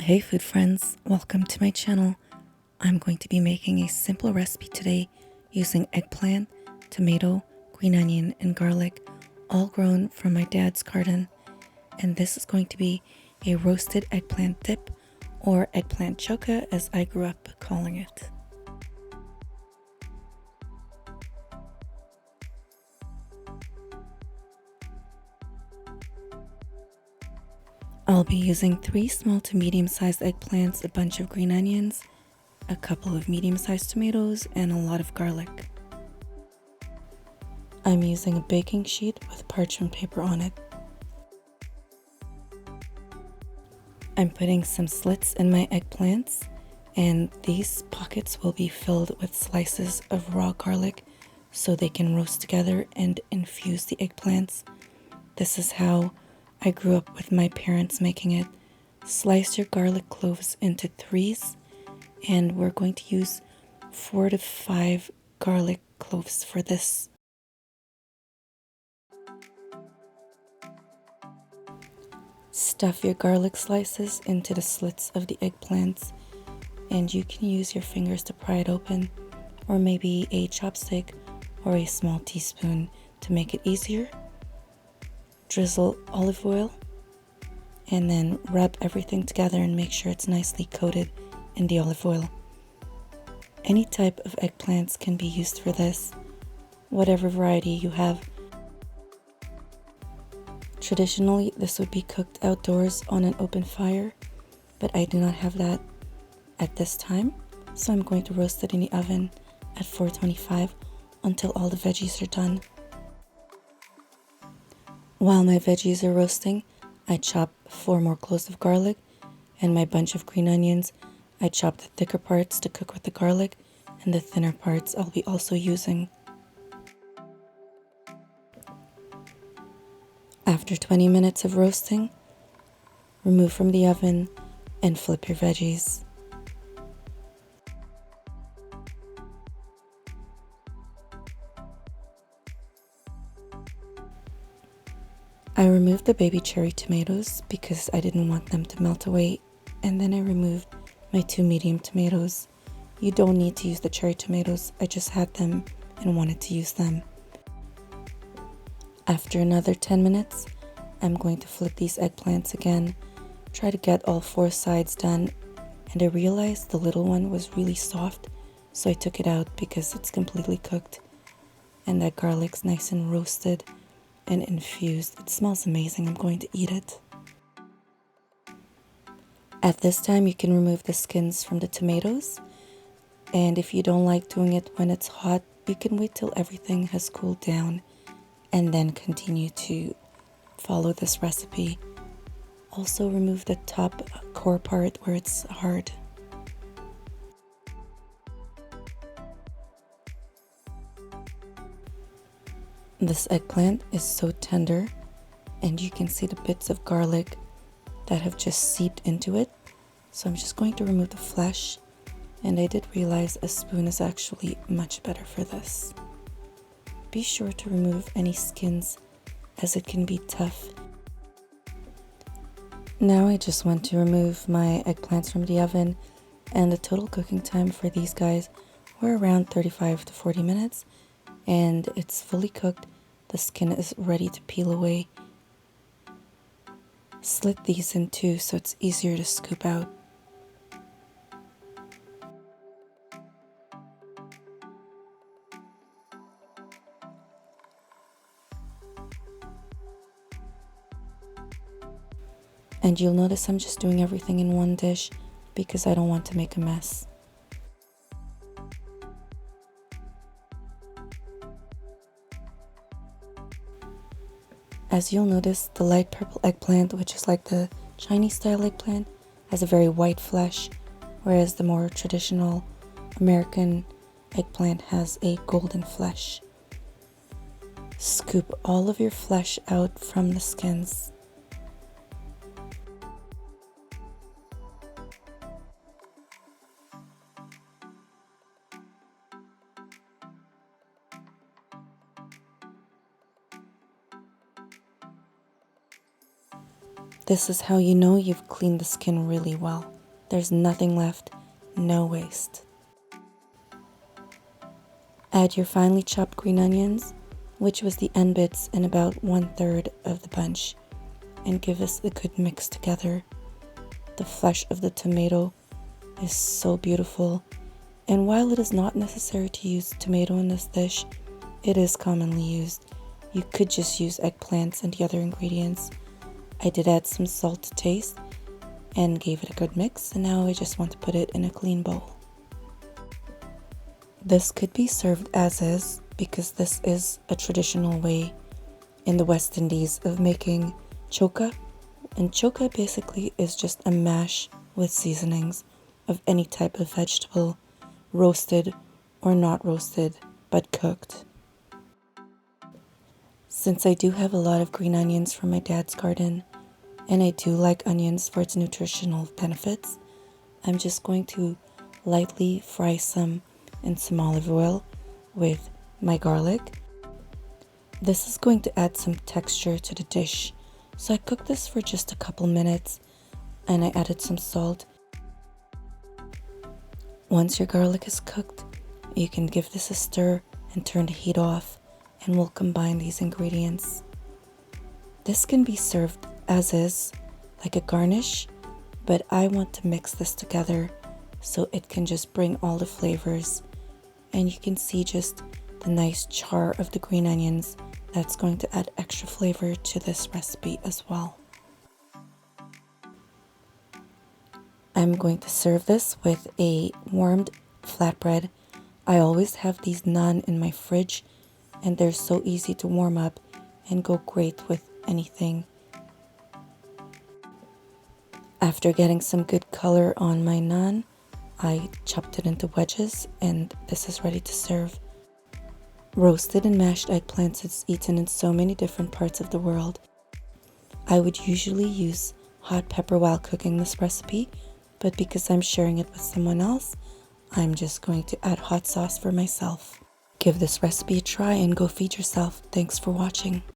Hey food friends, welcome to my channel. I'm going to be making a simple recipe today using eggplant, tomato, green onion, and garlic, all grown from my dad's garden. And this is going to be a roasted eggplant dip, or eggplant choka as I grew up calling it. I'll be using 3 small to medium-sized eggplants, a bunch of green onions, a couple of medium-sized tomatoes, and a lot of garlic. I'm using a baking sheet with parchment paper on it. I'm putting some slits in my eggplants, and these pockets will be filled with slices of raw garlic so they can roast together and infuse the eggplants. This is how I grew up with my parents making it. Slice your garlic cloves into threes, and we're going to use 4 to 5 garlic cloves for this. Stuff your garlic slices into the slits of the eggplants, and you can use your fingers to pry it open, or maybe a chopstick or a small teaspoon to make it easier. Drizzle olive oil and then rub everything together and make sure it's nicely coated in the olive oil. Any type of eggplants can be used for this, whatever variety you have. Traditionally, this would be cooked outdoors on an open fire, but I do not have that at this time, so I'm going to roast it in the oven at 425 until all the veggies are done. While my veggies are roasting, I chop 4 more cloves of garlic, and my bunch of green onions, I chop the thicker parts to cook with the garlic, and the thinner parts I'll be also using. After 20 minutes of roasting, remove from the oven and flip your veggies. I removed the baby cherry tomatoes because I didn't want them to melt away, and then I removed my 2 medium tomatoes. You don't need to use the cherry tomatoes, I just had them and wanted to use them. After another 10 minutes, I'm going to flip these eggplants again, try to get all 4 sides done, and I realized the little one was really soft, so I took it out because it's completely cooked, and that garlic's nice and roasted and infused. It smells amazing. I'm going to eat it. At this time, you can remove the skins from the tomatoes, and if you don't like doing it when it's hot, you can wait till everything has cooled down and then continue to follow this recipe. Also remove the top core part where it's hard. This eggplant is so tender, and you can see the bits of garlic that have just seeped into it. So I'm just going to remove the flesh, and I did realize a spoon is actually much better for this. Be sure to remove any skins as it can be tough. Now I just want to remove my eggplants from the oven, and the total cooking time for these guys were around 35 to 40 minutes, and it's fully cooked. The skin is ready to peel away. Slit these in 2 so it's easier to scoop out. And you'll notice I'm just doing everything in one dish because I don't want to make a mess. As you'll notice, the light purple eggplant, which is like the Chinese style eggplant, has a very white flesh, whereas the more traditional American eggplant has a golden flesh. Scoop all of your flesh out from the skins. This is how you know you've cleaned the skin really well. There's nothing left, no waste. Add your finely chopped green onions, which was the end bits in about 1/3 of the bunch, and give this a good mix together. The flesh of the tomato is so beautiful, and while it is not necessary to use tomato in this dish, it is commonly used. You could just use eggplants and the other ingredients. I did add some salt to taste and gave it a good mix, and now I just want to put it in a clean bowl. This could be served as is because this is a traditional way in the West Indies of making choka. And choka basically is just a mash with seasonings of any type of vegetable, roasted or not roasted, but cooked. Since I do have a lot of green onions from my dad's garden, and I do like onions for its nutritional benefits, I'm just going to lightly fry some in some olive oil with my garlic. This is going to add some texture to the dish, so I cooked this for just a couple minutes and I added some salt. Once your garlic is cooked, you can give this a stir and turn the heat off, and we'll combine these ingredients. This can be served as is, like a garnish, but I want to mix this together so it can just bring all the flavors, and you can see just the nice char of the green onions. That's going to add extra flavor to this recipe as well. I'm going to serve this with a warmed flatbread. I always have these naan in my fridge, and they're so easy to warm up and go great with anything. After getting some good color on my naan, I chopped it into wedges, and this is ready to serve. Roasted and mashed eggplants is eaten in so many different parts of the world. I would usually use hot pepper while cooking this recipe, but because I'm sharing it with someone else, I'm just going to add hot sauce for myself. Give this recipe a try and go feed yourself. Thanks for watching.